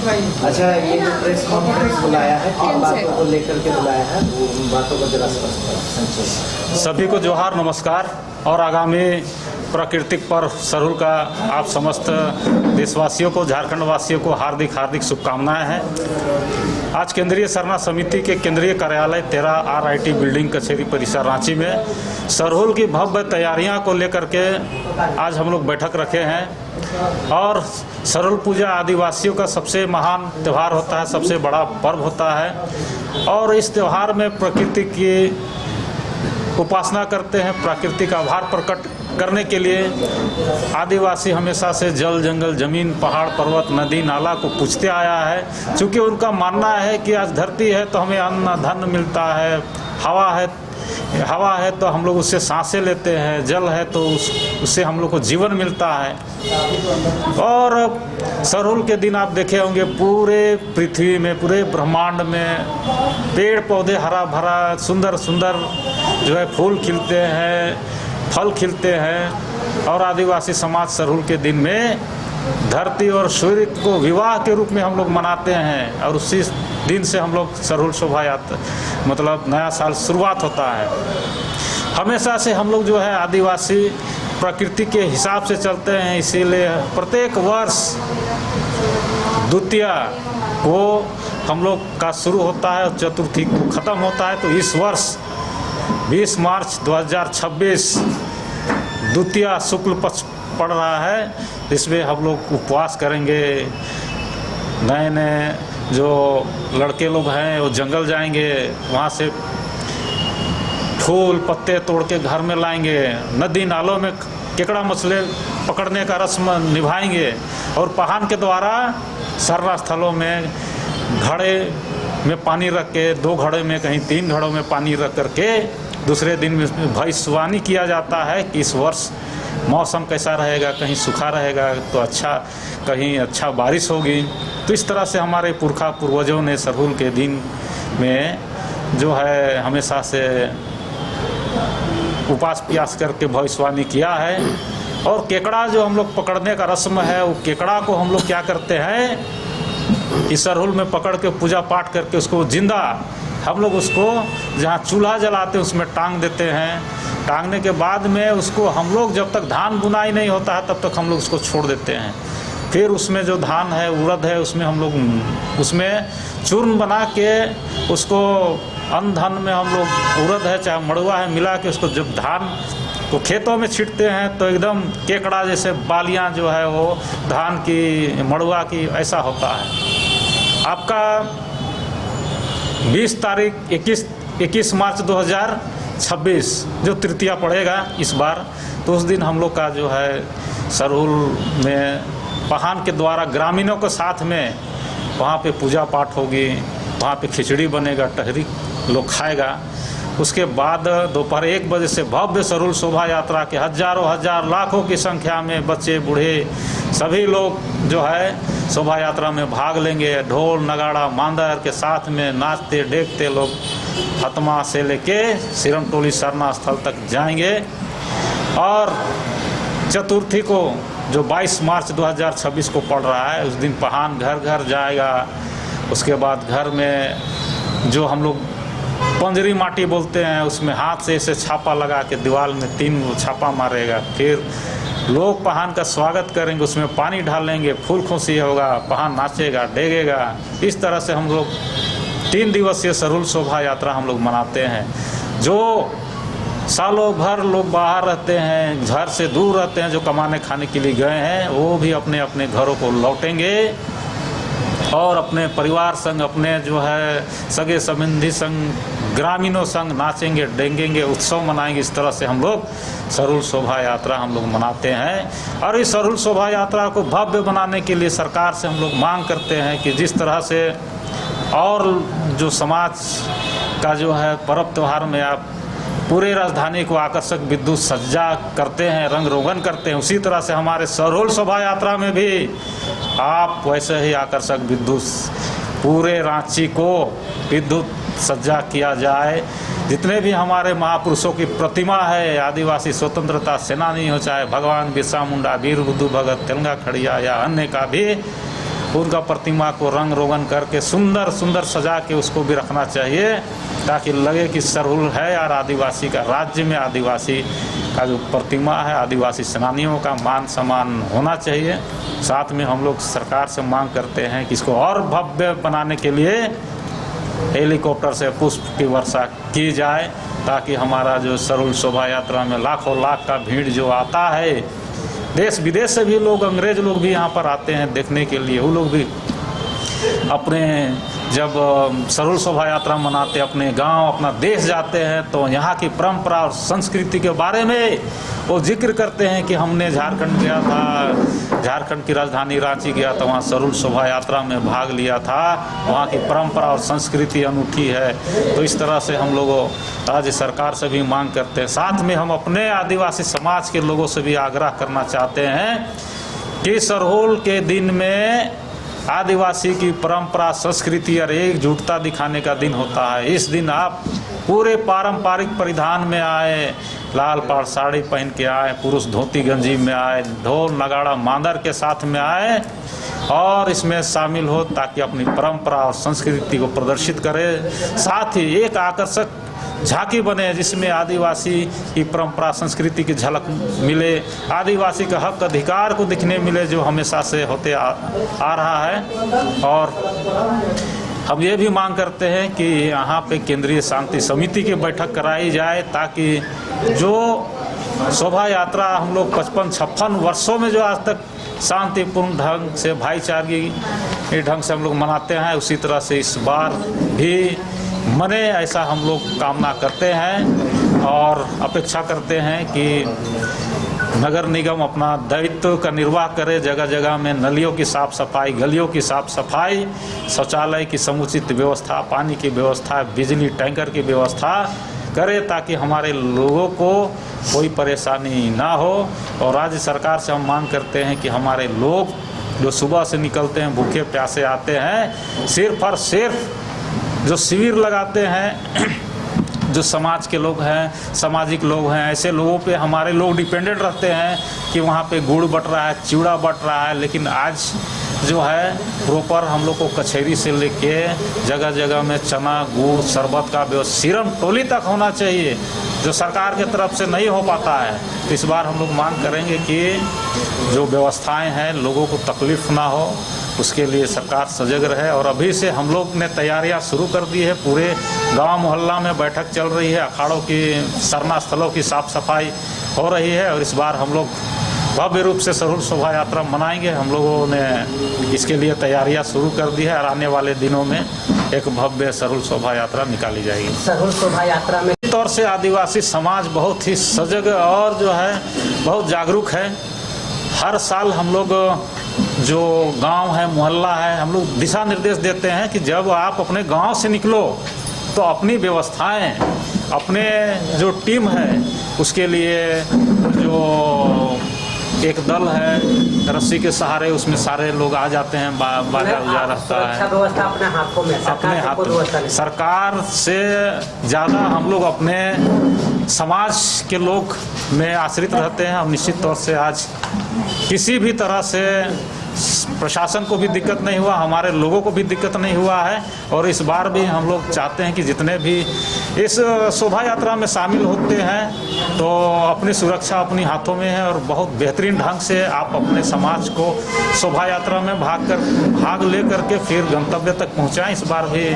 अच्छा, ये जो प्रेस कॉन्फ्रेंस बुलाया है, किन बातों को लेकर के बुलाया है, उन बातों को जरा संक्षेप। सभी को जोहार, नमस्कार। और आगामी प्राकृतिक पर्व सरहुल का आप समस्त देशवासियों को, झारखंड वासियों को हार्दिक हार्दिक शुभकामनाएं हैं। आज केंद्रीय सरना समिति के केंद्रीय कार्यालय 13 RIT बिल्डिंग कचहरी परिसर रांची में सरहुल की भव्य तैयारियां को लेकर के आज हम लोग बैठक रखे हैं। और सरहुल पूजा आदिवासियों का सबसे महान त्यौहार होता है, सबसे बड़ा पर्व होता है। और इस त्यौहार में प्रकृति की उपासना करते हैं। प्राकृतिक आभार प्रकट करने के लिए आदिवासी हमेशा से जल, जंगल, जमीन, पहाड़, पर्वत, नदी, नाला को पूजते आया है। क्योंकि उनका मानना है कि आज धरती है तो हमें अन्न धन मिलता है, हवा है तो हम लोग उससे सांसें लेते हैं, जल है तो उससे हम लोग को जीवन मिलता है। और सरहुल के दिन आप देखे होंगे पूरे पृथ्वी में, पूरे ब्रह्मांड में पेड़ पौधे हरा भरा, सुंदर सुंदर जो है फूल खिलते हैं, फल खिलते हैं। और आदिवासी समाज सरहुल के दिन में धरती और सूर्य को विवाह के रूप में हम लोग मनाते हैं। और उसी दिन से हम लोग सरहुल शोभा यात्रा मतलब नया साल शुरुआत होता है। हमेशा से हम लोग जो है आदिवासी प्रकृति के हिसाब से चलते हैं, इसीलिए प्रत्येक वर्ष द्वितीया को हम लोग का शुरू होता है और चतुर्थी को ख़त्म होता है। तो इस वर्ष 20 मार्च 2026 द्वितीया शुक्ल पक्ष पड़ रहा है। इसमें हम लोग उपवास करेंगे। नए नए जो लड़के लोग हैं वो जंगल जाएंगे, वहाँ से फूल पत्ते तोड़ के घर में लाएंगे। नदी नालों में केकड़ा मछली पकड़ने का रस्म निभाएंगे। और पहान के द्वारा सरना स्थलों में घड़े में पानी रख के, 2 घड़े में कहीं 3 घड़ों में पानी रख करके दूसरे दिन में भविष्यवाणी किया जाता है कि इस वर्ष मौसम कैसा रहेगा, कहीं सूखा रहेगा तो अच्छा, कहीं अच्छा बारिश होगी। तो इस तरह से हमारे पूर्वजों ने सरहुल के दिन में जो है हमेशा से उपास प्यास करके भविष्यवाणी किया है। और केकड़ा जो हम लोग पकड़ने का रस्म है, वो केकड़ा को हम लोग क्या करते हैं, इस सरहुल में पकड़ के पूजा पाठ करके उसको जिंदा हम लोग उसको जहाँ चूल्हा जलाते हैं उसमें टांग देते हैं। टांगने के बाद में उसको हम लोग जब तक धान बुनाई नहीं होता है तब तक हम लोग उसको छोड़ देते हैं। फिर उसमें जो धान है, उड़द है, उसमें हम लोग उसमें चूर्ण बना के उसको अन्न धन में हम लोग उड़द है चाहे मड़ुआ है मिला के उसको जब धान को खेतों में छींटते हैं तो एकदम केकड़ा जैसे बालियाँ जो है वो धान की, मड़ुआ की ऐसा होता है। आपका 21 मार्च 2026 जो तृतीया पड़ेगा इस बार, तो उस दिन हम लोग का जो है सरहुल में पहान के द्वारा ग्रामीणों के साथ में वहाँ पे पूजा पाठ होगी, वहाँ पे खिचड़ी बनेगा, टहरी लोग खाएगा। उसके बाद दोपहर 1 बजे से भव्य सरहुल शोभा यात्रा के हजारों हजार लाखों की संख्या में बच्चे बूढ़े सभी लोग जो है शोभा यात्रा में भाग लेंगे। ढोल नगाड़ा मांदर के साथ में नाचते देखते लोग हतमा से लेके सिरमटोली सरना स्थल तक जाएंगे। और चतुर्थी को जो 22 मार्च 2026 को पड़ रहा है, उस दिन पहान घर घर जाएगा। उसके बाद घर में जो हम लोग पंजरी माटी बोलते हैं, उसमें हाथ से ऐसे छापा लगा के दीवार में 3 छापा मारेगा। फिर लोग पहान का स्वागत करेंगे, उसमें पानी डालेंगे, फूल खुशी होगा, पहान नाचेगा, डेगेगा। इस तरह से हम लोग 3 दिवसीय सरहुल शोभा यात्रा हम लोग मनाते हैं। जो सालों भर लोग बाहर रहते हैं, घर से दूर रहते हैं, जो कमाने खाने के लिए गए हैं, वो भी अपने अपने घरों को लौटेंगे और अपने परिवार संग, अपने जो है सगे संबंधी संग, ग्रामीणों संग नाचेंगे, डेंगेंगे, उत्सव मनाएंगे। इस तरह से हम लोग सरहुल शोभा यात्रा हम लोग मनाते हैं। और इस सरहुल शोभा यात्रा को भव्य बनाने के लिए सरकार से हम लोग मांग करते हैं कि जिस तरह से और जो समाज का जो है पर्व त्यौहार में आप पूरे राजधानी को आकर्षक विद्युत सज्जा करते हैं, रंग रोगन करते हैं, उसी तरह से हमारे सरहुल शोभा यात्रा में भी आप वैसे ही आकर्षक विद्युत पूरे रांची को विद्युत सज्जा किया जाए। जितने भी हमारे महापुरुषों की प्रतिमा है, आदिवासी स्वतंत्रता सेनानी हो, चाहे भगवान बिरसा मुंडा, वीर बुद्धू भगत, तेलंगा खड़िया या अन्य का भी उनका प्रतिमा को रंग रोगन करके सुंदर सुंदर सजा के उसको भी रखना चाहिए, ताकि लगे कि सरहुल है यार आदिवासी का राज्य में आदिवासी का जो प्रतिमा है, आदिवासी सेनानियों का मान सम्मान होना चाहिए। साथ में हम लोग सरकार से मांग करते हैं कि इसको और भव्य बनाने के लिए हेलीकॉप्टर से पुष्प की वर्षा की जाए, ताकि हमारा जो सरहुल शोभा यात्रा में लाखों लाख का भीड़ जो आता है, देश विदेश से भी लोग, अंग्रेज लोग भी यहाँ पर आते हैं देखने के लिए, वो लोग भी अपने जब सरहुल शोभा यात्रा मनाते अपने गांव अपना देश जाते हैं तो यहाँ की परंपरा और संस्कृति के बारे में वो जिक्र करते हैं कि हमने झारखंड गया था, झारखंड की राजधानी रांची गया था, वहाँ सरहुल शोभा यात्रा में भाग लिया था, वहाँ की परंपरा और संस्कृति अनूठी है। तो इस तरह से हम लोगों राज्य सरकार से भी मांग करते हैं। साथ में हम अपने आदिवासी समाज के लोगों से भी आग्रह करना चाहते हैं कि सरहुल के दिन में आदिवासी की परंपरा संस्कृति और एकजुटता दिखाने का दिन होता है। इस दिन आप पूरे पारंपरिक परिधान में आए, लाल पाड़ साड़ी पहन के आए, पुरुष धोती गंजी में आए, ढोल नगाड़ा मांदर के साथ में आए और इसमें शामिल हो, ताकि अपनी परंपरा और संस्कृति को प्रदर्शित करें। साथ ही एक आकर्षक झांकी बने जिसमें आदिवासी की परंपरा संस्कृति की झलक मिले, आदिवासी का हक अधिकार को दिखने मिले जो हमेशा से होते आ रहा है। और हम ये भी मांग करते हैं कि यहाँ पे केंद्रीय शांति समिति की बैठक कराई जाए, ताकि जो शोभा यात्रा हम लोग 55-56 वर्षों में जो आज तक शांतिपूर्ण ढंग से भाईचारगी ढंग से हम लोग मनाते हैं, उसी तरह से इस बार भी मने, ऐसा हम लोग कामना करते हैं और अपेक्षा करते हैं कि नगर निगम अपना दायित्व का निर्वाह करे, जगह जगह में नलियों की साफ़ सफाई, गलियों की साफ़ सफाई, शौचालय की समुचित व्यवस्था, पानी की व्यवस्था, बिजली टैंकर की व्यवस्था करे, ताकि हमारे लोगों को कोई परेशानी ना हो। और राज्य सरकार से हम मांग करते हैं कि हमारे लोग जो सुबह से निकलते हैं भूखे प्यासे आते हैं, सिर्फ और सिर्फ जो शिविर लगाते हैं, जो समाज के लोग हैं, सामाजिक लोग हैं, ऐसे लोगों पे हमारे लोग डिपेंडेंट रहते हैं कि वहाँ पे गुड़ बट रहा है, चिवड़ा बट रहा है। लेकिन आज जो है प्रॉपर हम लोग को कचहरी से लेके जगह जगह में चना गुड़ शरबत का व्यवस्था सिरम टोली तक होना चाहिए, जो सरकार की तरफ से नहीं हो पाता है। तो इस बार हम लोग मांग करेंगे कि जो व्यवस्थाएं हैं लोगों को तकलीफ ना हो, उसके लिए सरकार सजग रहे। और अभी से हम लोग ने तैयारियां शुरू कर दी है, पूरे गांव मोहल्ला में बैठक चल रही है, अखाड़ों की सरना स्थलों की साफ सफाई हो रही है। और इस बार हम लोग भव्य रूप से सरहुल शोभा यात्रा मनाएंगे। हम लोगों ने इसके लिए तैयारियां शुरू कर दी है और आने वाले दिनों में एक भव्य सरहुल शोभा यात्रा निकाली जाएगी। सरहुल शोभा यात्रा में तौर से आदिवासी समाज बहुत ही सजग और जो है बहुत जागरूक है। हर साल हम लोग जो गांव है मोहल्ला है, हम लोग दिशा निर्देश देते हैं कि जब आप अपने गांव से निकलो तो अपनी व्यवस्थाएं, अपने जो टीम है उसके लिए जो एक दल है रस्सी के सहारे, उसमें सारे लोग आ जाते हैं, बाजा उजा रहता है, व्यवस्था अपने हाथों में, अपने हाथ। सरकार से ज़्यादा हम लोग अपने समाज के लोग में आश्रित रहते हैं। और निश्चित तौर से आज किसी भी तरह से प्रशासन को भी दिक्कत नहीं हुआ, हमारे लोगों को भी दिक्कत नहीं हुआ है। और इस बार भी हम लोग चाहते हैं कि जितने भी इस शोभा यात्रा में शामिल होते हैं तो अपनी सुरक्षा अपनी हाथों में है और बहुत बेहतरीन ढंग से आप अपने समाज को शोभा यात्रा में भाग ले करके फिर गंतव्य तक पहुंचाएं। इस बार भी